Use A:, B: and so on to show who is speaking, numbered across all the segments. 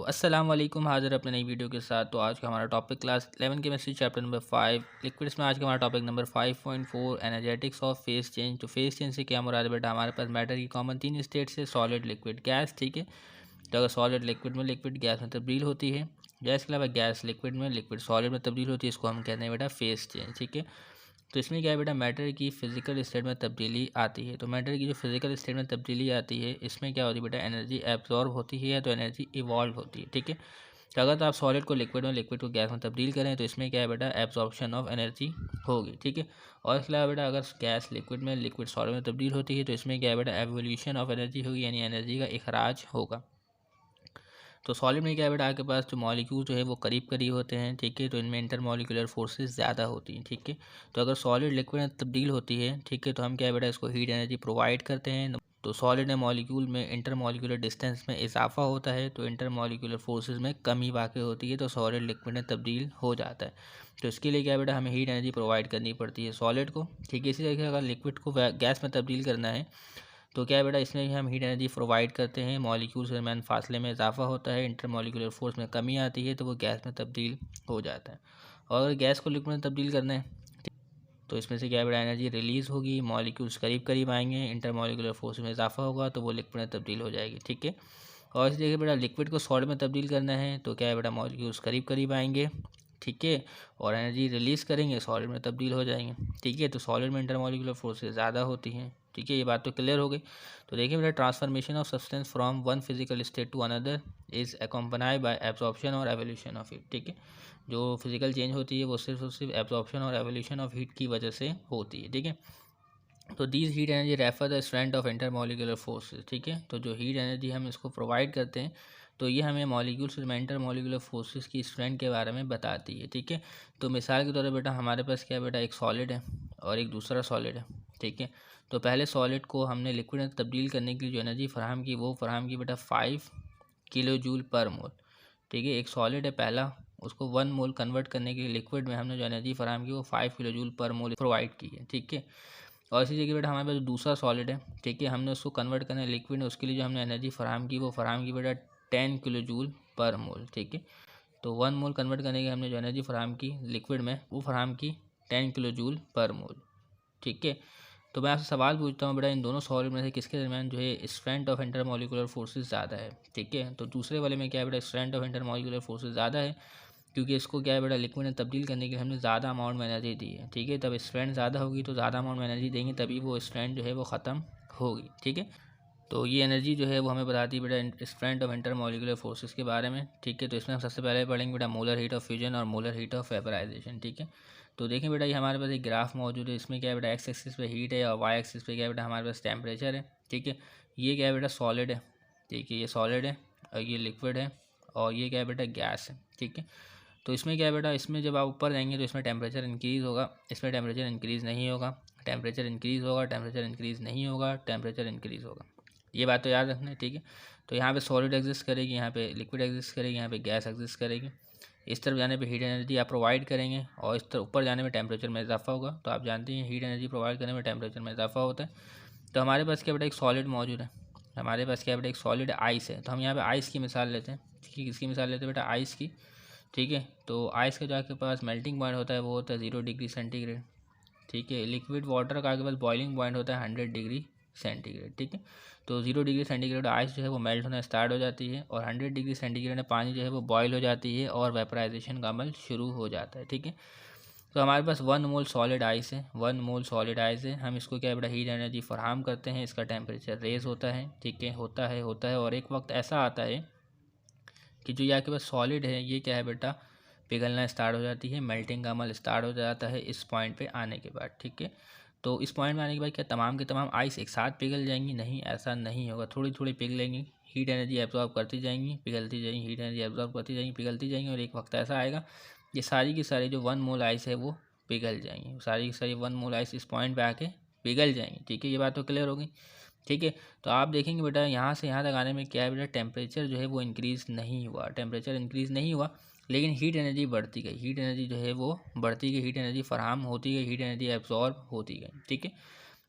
A: अस्सलाम वालेकुम, हाज़िर अपने नई वीडियो के साथ। तो आज का हमारा topic class 11 chemistry chapter number 5 liquids में आज का हमारा topic number 5.4 energetics of face change. तो फेस चेंज से क्या मुराद है बेटा? हमारे पास मैटर की कॉमन 3 स्टेट्स है, सॉलिड, लिक्विड, गैस। ठीक है, तो अगर सॉलिड लिक्विड में, लिक्विड गैस में तब्दील होती है, गैस के अलावा गैस लिक्विड में, लिक्विड सॉलिड में तब्दील होती है, इसको हम कहते हैं बेटा फेस चेंज। ठीक है, तो इसमें क्या है बेटा, मैटर की फिजिकल स्टेट में तब्दीली आती है। तो मैटर की जो फिजिकल स्टेट में तब्दीली आती है, इसमें क्या होती है बेटा, एनर्जी एब्जॉर्ब होती है या तो एनर्जी इवॉल्व होती है। ठीक है, तो अगर आप सॉलिड को लिक्विड में, लिक्विड को गैस में तब्दील करें तो इसमें क्या है बेटा, एब्जॉर्प्शन ऑफ एनर्जी होगी। ठीक है, और इसके अलावा बेटा अगर गैस लिक्विड में, लिक्विड सॉलिड में तब्दील होती है तो इसमें क्या है बेटा, एवोल्यूशन ऑफ एनर्जी होगी, यानी एनर्जी का इखराज होगा। तो सॉलिड में क्या है बेटा, आपके पास जो मॉलिक्यूल जो है वो करीब करीब होते हैं। ठीक है, तो इनमें इंटरमॉलिक्यूलर फोर्सेस ज़्यादा होती हैं। ठीक है, तो अगर सॉलिड लिक्विड में तब्दील होती है, ठीक है, तो हम क्या है बेटा, इसको हीट एनर्जी प्रोवाइड करते हैं। तो सॉलिड मॉलिक्यूल में इंटरमॉलिक्यूलर डिस्टेंस में इजाफा होता है, तो इंटरमॉलिक्यूलर फोर्सेस में कमी वाक़ होती है, तो सॉलिड लिक्विड में तब्दील हो जाता है। तो इसके लिए क्या है बेटा, हमें हीट एनर्जी प्रोवाइड करनी पड़ती है सॉलिड को। ठीक है, इसी तरीके से अगर लिक्विड को गैस में तब्दील करना है तो क्या है बेटा, इसमें भी हम हीट एनर्जी प्रोवाइड करते हैं। मॉलिक्यूल्स के दरमियान फासले में इजाफा होता है, इंटरमॉलिक्यूलर फोर्स में कमी आती है, तो वो गैस में तब्दील हो जाता है। और अगर गैस को लिक्विड में तब्दील करना है तो इसमें से क्या है बेटा, एनर्जी रिलीज़ होगी, मॉलिक्यूल्स करीब करीब आएंगे, इंटरमॉलिक्यूलर फोर्स में इजाफा होगा, तो वो लिक्विड में तब्दील हो जाएगी। ठीक है, और इसी तरीके बेटा लिक्विड को सॉलिड में तब्दील करना है तो क्या है बेटा, मॉलिक्यूल्स करीब करीब आएंगे, ठीक है, और एनर्जी रिलीज़ करेंगे, सॉलिड में तब्दील हो जाएंगे। ठीक है, तो सॉलिड में इंटरमॉलिक्यूलर फोर्सेस ज़्यादा होती हैं। ठीक है, ये बात तो क्लियर हो गई। तो देखिए बेटा, transformation of substance from one physical state to another is accompanied by absorption और एवोल्यूशन ऑफ हीट। ठीक है, जो फिजिकल चेंज होती है वो सिर्फ और सिर्फ एब्जॉर्प्शन और एवोल्यूशन ऑफ हीट की वजह से होती है। ठीक है, तो these heat energy refer the strength of intermolecular forces. ठीक है, तो जो हीट एनर्जी हम इसको प्रोवाइड करते हैं तो ये हमें मॉलिक्यूल्स में इंटरमॉलिक्यूलर फोर्सेस की स्ट्रेंथ के बारे में बताती है। ठीक है, तो मिसाल के तौर पर बेटा हमारे पास क्या है बेटा, एक सॉलिड है और एक दूसरा सॉलिड है। ठीक है, तो पहले सॉलिड को हमने लिक्विड में तब्दील करने के लिए जो एनर्जी फराहम की वो फराहम की बेटा 5 किलो जूल पर मोल। ठीक है, एक सॉलिड है पहला, उसको 1 मोल कन्वर्ट करने के लिए लिक्विड में हमने जो एनर्जी फराहम की वो 5 किलो जूल पर मोल प्रोवाइड की है। ठीक है, और इसी जगह बेटा हमारे पास जो दूसरा सॉलिड है, ठीक है, हमने उसको कन्वर्ट करना है लिक्विड में, उसके लिए जो हमने एनर्जी फराहम की वो फराहम की बेटा 10 किलो जूल पर मोल। ठीक है, तो 1 मोल कन्वर्ट करने के हमने जो एनर्जी फराहम की लिक्विड में वो फराहम की 10 किलो जूल पर मोल। ठीक है, तो मैं आपसे सवाल पूछता हूँ बेटा, इन दोनों सॉलिड में से किसके दरमियान जो है स्ट्रेंथ ऑफ इंटरमॉलिक्यूलर फोर्सेस ज़्यादा है? ठीक है, तो दूसरे वाले में क्या है बेटा, स्ट्रेंथ ऑफ इंटरमॉलिक्यूलर फोर्सेस ज़्यादा है, क्योंकि इसको क्या है बेटा, लिक्विड में तब्दील करने के लिए हमने ज़्यादा अमाउंट में एनर्जी दी है। ठीक है, तब स्ट्रेंथ ज़्यादा होगी तो ज़्यादा अमाउंट में एनर्जी देंगे तभी वो स्ट्रेंथ जो है वो ख़त्म होगी। ठीक है, तो ये एनर्जी जो है वो हमें बताती है बेटा स्ट्रेंथ ऑफ इंटरमॉलिक्यूलर फोर्सेस के बारे में। ठीक है, तो इसमें हम सबसे पहले पढ़ेंगे बेटा मोलर हीट ऑफ फ्यूजन और मोलर हीट ऑफ वेपराइजेशन। ठीक है, तो देखें बेटा ये हमारे पास एक ग्राफ मौजूद है, इसमें क्या है बेटा, एक्स एक्सिस पे हीट है और वाई एक्सिस पे क्या है बेटा, हमारे पास टेम्परेचर है। ठीक है, ये क्या है बेटा, सॉलिड है। ठीक है, ये सॉलिड है और ये लिक्विड है और ये क्या है बेटा, गैस है। ठीक है, तो इसमें क्या है बेटा, इसमें जब आप ऊपर जाएंगे तो इसमें टेम्परेचर इंक्रीज़ होगा, इसमें टेम्परेचर इंक्रीज़ नहीं होगा, टेम्परेचर इंक्रीज़ होगा, टेम्परेचर इंक्रीज़ नहीं होगा, टेम्परेचर इंक्रीज़ होगा। ये बात तो याद रखना है। ठीक है, तो यहाँ पे सॉलिड एग्जिस्ट करेगी, यहाँ पे लिक्विड एग्जिस्ट करेगी, यहाँ पे गैस एग्जिस्ट करेगी। इस तरफ जाने पे हीट एनर्जी आप प्रोवाइड करेंगे और इस तरफ ऊपर जाने में टेम्परेचर में इजाफा होगा। तो आप जानते हैं हीट एनर्जी प्रोवाइड करने में टेम्परेचर में इजाफा होता है। तो हमारे पास क्या बेटा, एक सॉलिड मौजूद है, हमारे पास क्या बेटा, एक सॉलिड आइस है। तो हम यहाँ पे आइस की मिसाल लेते हैं। ठीक है, किसकी मिसाल लेते हैं बेटा, आइस की। ठीक है, तो आइस का जो आपके पास मेल्टिंग पॉइंट होता है वो होता है 0 डिग्री सेंटीग्रेड। ठीक है, लिक्विड वाटर का आपके पास बॉइलिंग पॉइंट होता है 100 डिग्री सेंटीग्रेड। ठीक है, तो 0 डिग्री सेंटीग्रेड आइस जो है वो मेल्ट होना स्टार्ट हो जाती है और 100 डिग्री सेंटीग्रेड में पानी जो है वो बॉयल हो जाती है और वेपराइजेशन का अमल शुरू हो जाता है। ठीक है, तो हमारे पास 1 मोल सॉलिड आइस है, 1 मोल सॉलिड आइस है, हम इसको क्या बड़ा हीट एनर्जी फराहम करते हैं, इसका टेम्परेचर रेज होता है। ठीक है, होता है और एक वक्त ऐसा आता है कि जो ये आपके पास सॉलिड है ये क्या है बेटा, पिघलना स्टार्ट हो जाती है, मेल्टिंग का अमल स्टार्ट हो जाता है इस पॉइंट पे आने के बाद। ठीक है, तो इस पॉइंट में आने के बाद क्या तमाम के तमाम आइस एक साथ पिघल जाएंगी? नहीं, ऐसा नहीं होगा, थोड़ी थोड़ी पिघलेंगी, हीट एनर्जी एब्जॉर्ब करती जाएंगी, पिघलती जाएंगी, हीट एनर्जी एब्जॉर्ब करती जाएंगी, पिघलती जाएंगी, और एक वक्त ऐसा आएगा ये सारी की सारी जो 1 मोल आइस है वो पिघल जाएंगी, सारी की सारी 1 मोल आइस इस पॉइंट पे आके पिघल जाएंगी। ठीक है, ये बात तो क्लियर होगी। ठीक है, तो आप देखेंगे बेटा यहाँ से यहाँ तक आने में क्या है बेटा, टेम्परेचर जो है वो इंक्रीज़ नहीं हुआ, टेम्परेचर इंक्रीज़ नहीं हुआ, लेकिन हीट एनर्जी बढ़ती गई, हीट एनर्जी जो है वो बढ़ती गई, हीट एनर्जी फराहम होती गई, हीट एनर्जी एब्जॉर्ब होती गई। ठीक है,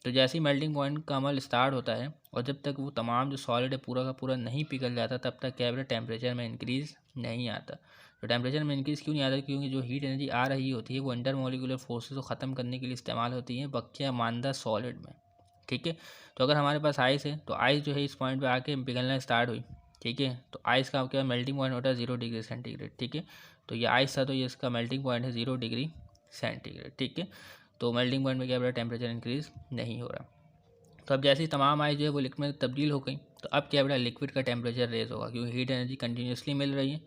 A: तो जैसे ही मेल्टिंग पॉइंट का अमल स्टार्ट होता है और जब तक वो तमाम जो सॉलिड है पूरा का पूरा नहीं पिघल जाता, तब तक क्या है टेम्परेचर में इंक्रीज़ नहीं आता। तो टेम्परेचर में इंक्रीज़ क्यों नहीं आता? क्योंकि जो हीट एनर्जी आ रही होती है वो इंटर मॉलिक्यूलर फोर्सेस को ख़त्म करने के लिए इस्तेमाल होती है बकिया मानदा सॉलिड में। ठीक है, तो अगर हमारे पास आइस है तो आइस जो है इस पॉइंट पे आके पिघलना स्टार्ट हुई। ठीक है, तो आइस का क्या मेल्टिंग पॉइंट होता है 0 डिग्री सेंटीग्रेड। ठीक है, तो ये आइस था तो ये इसका मेल्टिंग पॉइंट है 0 डिग्री सेंटीग्रेड। ठीक है, तो मेल्टिंग पॉइंट में क्या टेम्परेचर इंक्रीज़ नहीं हो रहा। तो अब जैसे ही तमाम आइस जो है वो लिक्विड में तब्दील हो गई, तो अब क्या लिक्विड का टेम्परेचर रेज होगा, क्योंकि हीट एनर्जी कंटिन्यूसली मिल रही है।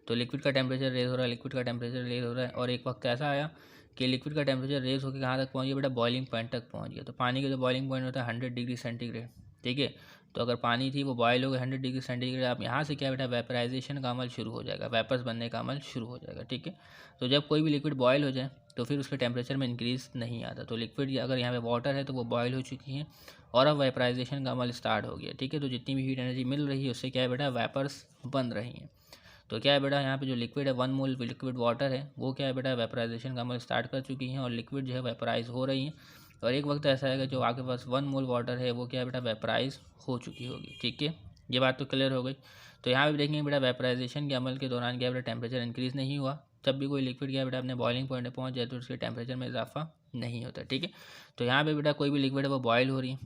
A: तो लिक्विड का टेम्परेचर रेज हो रहा है, लिक्विड का टेम्परेचर रेज हो रहा है, और एक वक्त ऐसा आया कि लिक्विड का टेम्परेचर रेज होकर कहाँ तक पहुँच गया बॉइलिंग पॉइंट तक पहुँच गया। तो पानी का जो बॉइलिंग पॉइंट होता है 100 डिग्री सेंटीग्रेड। ठीक है, तो अगर पानी थी वो बॉयल हो गया 100 डिग्री सेंटीग्रेड, आप यहाँ से क्या वेपराइजेशन का अमल शुरू हो जाएगा, वेपर्स बनने का अमल शुरू हो जाएगा। ठीक है, तो जब कोई भी लिक्विड बॉयल हो जाए तो फिर उसके टेम्परेचर में इंक्रीज़ नहीं आता। तो लिक्विड अगर यहाँ पे वाटर है तो वो बॉयल हो चुकी है और अब वेपराइजेशन का अमल स्टार्ट हो गया। ठीक है, तो जितनी भी हीट एनर्जी मिल रही है उससे क्या है वेपर्स बन रही हैं। तो क्या है यहाँ पे जो लिक्विड है 1 मोल लिक्विड वाटर है वो क्या है वेपराइजेशन का अमल स्टार्ट कर चुकी हैं और लिक्विड जो है वेपराइज हो रही है। और एक वक्त ऐसा आएगा जो आपके पास 1 मोल वाटर है वो क्या है वेपराइज हो चुकी होगी। ठीक है, ये बात तो क्लियर हो गई। तो यहाँ पे देखेंगे वेपराइजेशन के अमल के दौरान क्या टेम्परेचर इंक्रीज़ नहीं हुआ। जब भी कोई लिक्विड क्या अपने बॉइलिंग पॉइंट पर पहुँच जाए तो उसके टेम्परेचर में इजाफा नहीं होता। ठीक है, तो यहाँ पे कोई भी लिक्विड है वो बॉयल हो रही है।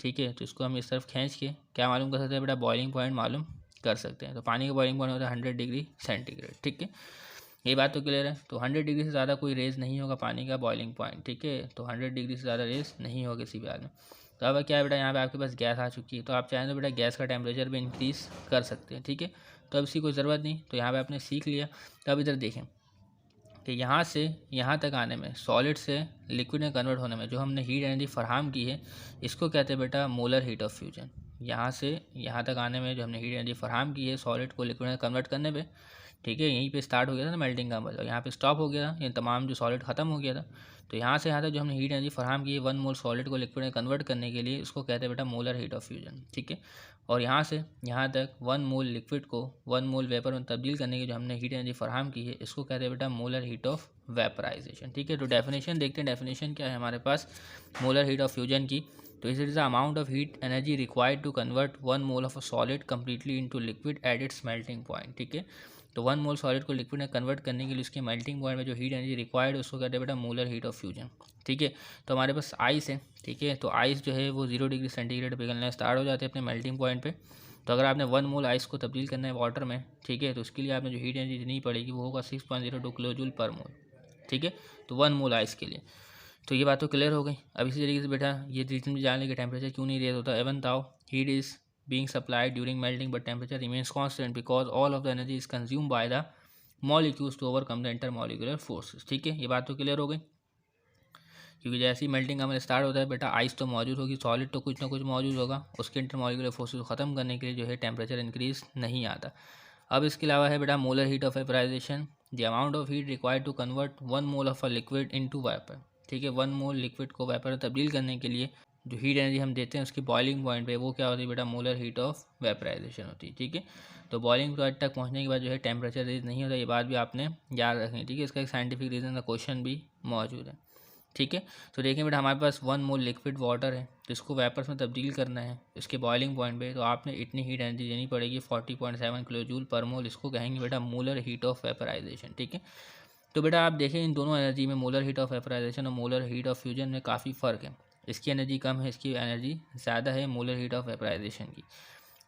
A: ठीक है, तो इसको हम इस तरफ खींच के क्या मालूम कर सकते हैं बॉइलिंग पॉइंट मालूम कर सकते हैं। तो पानी का बॉइलिंग पॉइंट होता है 100 डिग्री सेंटीग्रेड। ठीक है, ये बात तो क्लियर है। तो 100 डिग्री से ज़्यादा कोई रेज नहीं होगा पानी का बॉइलिंग पॉइंट। ठीक है, तो 100 डिग्री से ज़्यादा रेज नहीं होगा किसी भी हाल में। तो अब क्या है यहाँ पे आपके पास गैस आ चुकी है, तो आप चाहें तो गैस का टेम्परेचर भी इंक्रीज़ कर सकते हैं। ठीक है, तो अब इसकी कोई ज़रूरत नहीं, तो यहाँ पर आपने सीख लिया। तो अब इधर देखें कि यहाँ से यहाँ तक आने में, सॉलिड से लिक्विड में कन्वर्ट होने में जो हमने हीट एनर्जी फराहम की है इसको कहते हैं मोलर हीट ऑफ फ्यूजन। यहाँ से यहाँ तक आने में जो हमने हीट एनर्जी फराहम की है सॉलिड को लिक्विड में कन्वर्ट करने पे, ठीक है, यहीं पे स्टार्ट हो गया था ना मेल्टिंग का अमल, और यहाँ पे स्टॉप हो गया था, ये तमाम जो सॉलिड ख़त्म हो गया था। तो यहाँ से यहाँ तक जो हमने हीट एनर्जी फराहम की है 1 मोल सॉलिड को लिक्विड में कन्वर्ट करने के लिए, इसको कहते हैं मोलर हीट ऑफ फ्यूजन। ठीक है, और यहाँ से यहाँ तक 1 मोल लिक्विड को 1 मोल वेपर में तब्दील करने की जो हमने हीट एनर्जी फराहम की है इसको कहते हैं मोलर हीट ऑफ वेपराइजेशन। ठीक है, तो डेफिनेशन देखते हैं, डेफिनेशन क्या है हमारे पास मोलर हीट ऑफ फ्यूजन की। तो it is the amount of heat energy required to convert 1 mole of a solid completely into liquid at its melting point. ठीक है, तो 1 मोल सॉलिड को लिक्विड में कन्वर्ट करने के लिए उसके मेल्टिंग पॉइंट में जो हीट एनर्जी रिक्वायर्ड है उसको कहते हैं मोलर हीट ऑफ फ्यूजन। ठीक है, तो हमारे पास आइस है। ठीक है, तो आइस जो है वो 0 डिग्री सेंटीग्रेड पिघलना स्टार्ट हो जाते हैं अपने मेल्टिंग पॉइंट पे। तो अगर आपने 1 मोल आइस को तब्दील करना है वाटर में, ठीक है, तो उसके लिए आपने जो हीट एनर्जी देनी पड़ेगी वो होगा 6.02 किलो जूल पर मोल। ठीक है, तो 1 मोल आइस के लिए। तो ये बात तो क्लियर हो गई। अब इसी तरीके से बेटा ये रीजन भी जान लें कि टेम्परेचर क्यों नहीं रेज होता। Even though heat is being supplied during melting but temperature remains constant because all of the energy is consumed by the molecules to overcome the intermolecular forces। ठीक है, ये बात तो क्लियर हो गई। क्योंकि जैसे ही मेल्टिंग का हमारे स्टार्ट होता है बेटा आइस तो मौजूद होगी, सॉलिड तो कुछ ना कुछ मौजूद होगा, उसके इंटरमॉलिक्यूलर फोर्सेस को ख़त्म करने के लिए जो है टेम्परेचर इंक्रीज नहीं आता। अब इसके अलावा है बेटा molar heat of vaporisation, the amount of heat required to convert 1 mole of a liquid into vapour. ठीक है, 1 मोल लिक्विड को वेपर में तब्दील करने के लिए जो हीट एनर्जी हम देते हैं उसकी बॉइलिंग पॉइंट पे वो क्या होती है बेटा मोलर हीट ऑफ वेपराइजेशन होती है। ठीक है, तो बॉइलिंग पॉइंट तक पहुंचने के बाद जो है टेम्परेचर रेज नहीं होता, ये बात भी आपने याद रखनी है। ठीक है, इसका एक साइंटिफिक रीज़न का क्वेश्चन भी मौजूद है। ठीक है, तो देखिए बेटा हमारे पास 1 मोल लिक्विड वाटर है जिसको वेपर्स में तब्दील करना है इसके बॉइलिंग पॉइंट पे, तो आपने इतनी हीट एनर्जी देनी पड़ेगी 40.7 किलो जूल पर मोल। इसको कहेंगे बेटा मोलर हीट ऑफ वेपराइजेशन। ठीक है, तो बेटा आप देखें इन दोनों एनर्जी में मोलर हीट ऑफ वेपराइजेशन और मोलर हीट ऑफ फ्यूजन में काफ़ी फ़र्क है। इसकी एनर्जी कम है, इसकी एनर्जी ज़्यादा है मोलर हीट ऑफ वेपराइजेशन की।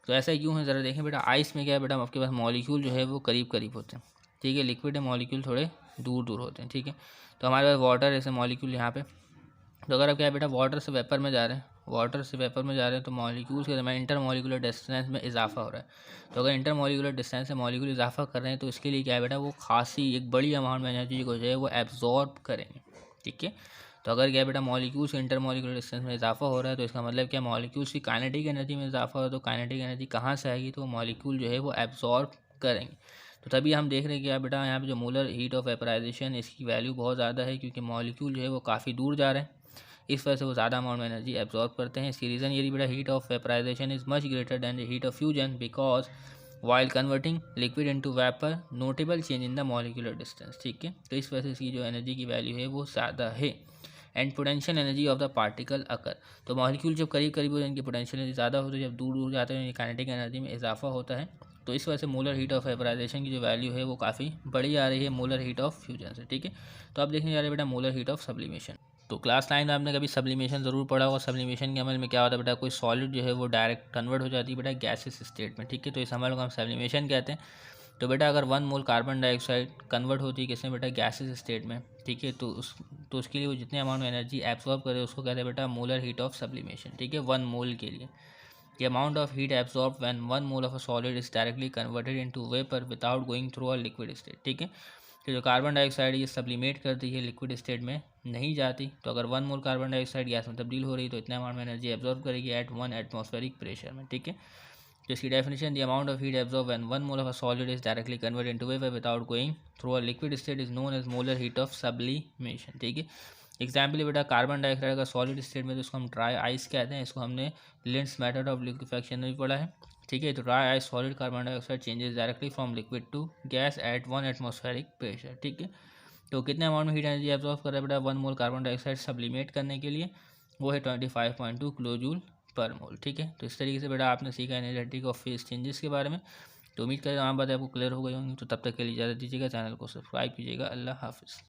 A: तो ऐसा क्यों है ज़रा देखें बेटा। आइस में क्या है बेटा आपके पास मॉलिक्यूल जो है वो करीब करीब होते हैं। ठीक है, लिक्विड है मॉलिक्यूल थोड़े दूर दूर होते हैं। ठीक है, तो हमारे पास वाटर ऐसे मॉलिक्यूल यहाँ पे, तो अगर आप क्या है बेटा वाटर से वेपर में जा रहे हैं, वाटर से वेपर में जा रहे हैं तो मॉलिक्यूल्स के दरमियान इंटर मॉलिक्यूलर डिस्टेंस में इजाफा हो रहा है। तो अगर इंटर मॉलिक्यूलर डिस्टेंस से मॉलिक्यूल इजाफा कर रहे हैं तो इसके लिए क्या है बेटा वो खासी एक बड़ी अमाउंट में एनर्जी को जो है वो एब्जॉर्ब करेंगे। ठीक है, तो अगर क्या बेटा मॉलिक्यूल्स इंटर मॉलिक्यूलर डिस्टेंस में इजाफा हो रहा है तो इसका मतलब क्या मॉलिक्यूल्स की काइनेटिक एनर्जी में इजाफा हो, तो काइनेटिक एनर्जी कहाँ से आएगी, तो मॉलिक्यूल जो है वो एब्जॉर्ब करेंगे। तो तभी हम देख रहे हैं कि यार बेटा यहाँ पे जो मोलर हीट ऑफ वेपराइजेशन इसकी वैल्यू बहुत ज़्यादा है क्योंकि मॉलिक्यूल जो है वो काफ़ी दूर जा रहे हैं, इस वजह से वो ज़्यादा अमाउंट में एनर्जी एब्जॉर्ब करते हैं। इसकी रीज़न ये बेटा heat of vaporisation is much greater than the heat of fusion because while converting liquid into vapour notable change in the molecular distance. ठीक है, तो इस वजह से इसकी जो एनर्जी की वैल्यू है वो ज़्यादा है। And potential energy of the particle occur. तो मॉलिक्यूल जब करीब करीब हो जाए इनकी पोटेंशियल एनर्जी ज़्यादा होती है, जब दूर दूर जाते हैं काइनेटिक एनर्जी में इजाफा होता है। तो इस वजह से मोलर हीट ऑफ वेपराइजेशन की जो वैल्यू है वो काफ़ी बड़ी आ रही है मोलर हीट ऑफ फ्यूजन से। ठीक है, तो आप देखने जा रहे हैं बेटा मोलर हीट ऑफ सब्लिमेशन। तो क्लास 9 में आपने कभी सब्लिमेशन ज़रूर पढ़ा होगा। सब्लिमेशन के अमल में क्या होता है बेटा, कोई सॉलिड जो है वो डायरेक्ट कन्वर्ट हो जाती है बेटा गैसेस स्टेट में। ठीक है, तो इस अमल को हम सब्लिमेशन कहते हैं। तो बेटा अगर 1 मोल कार्बन डाइऑक्साइड कन्वर्ट होती है किसमें बेटा, गैसेस स्टेट में। ठीक है, तो उसके लिए वो जितने अमाउंट में एनर्जी एब्जॉर्ब करे उसको कहते हैं बेटा मोलर हीट ऑफ सब्लिमेशन। ठीक है, 1 मोल के लिए the amount of heat absorbed when 1 mole of a solid is directly converted into vapor without going through a liquid state। ठीक है, तो जो कार्बन डाइऑक्साइड ये सब्लिमेट करती है लिक्विड स्टेट में नहीं जाती, तो अगर 1 मोल कार्बन डाइऑक्साइड गैस में तब्दील हो रही तो इतने अमाउंट में एनर्जी एब्जॉर्ब करेगी एट 1 एटमॉस्फेरिक प्रेशर में। ठीक है, तो इसकी definition, the amount of heat absorb when 1 mole of a solid is directly converted into vapour without going through a liquid state is known as molar heat of sublimation. ठीक है, example बेटा carbon dioxide का solid state में तो इसको हम dry ice कहते हैं। इसको हमने लिंड्स मेथड ऑफ लिक्विफेक्शन में भी पढ़ा है। ठीक है, तो dry ice solid carbon dioxide changes directly from liquid to gas at 1 atmospheric pressure. ठीक है, तो कितने अमाउंट में हीट एनर्जी एब्जॉर्ब कर रहा है बेटा 1 मोल कार्बन डाइऑक्साइड सब्लिमेट करने के लिए, वो है 25.2 किलोजूल पर मोल। ठीक है, तो इस तरीके से बेटा आपने सीखा एनर्जेटिक ऑफ फेज चेंजेस के बारे में। तो उम्मीद करें तमाम बातें आपको क्लियर हो गई होंगी। तो तब तक के लिए इजाज़त दीजिएगा, चैनल को सब्सक्राइब कीजिएगा। अल्लाह हाफिज़।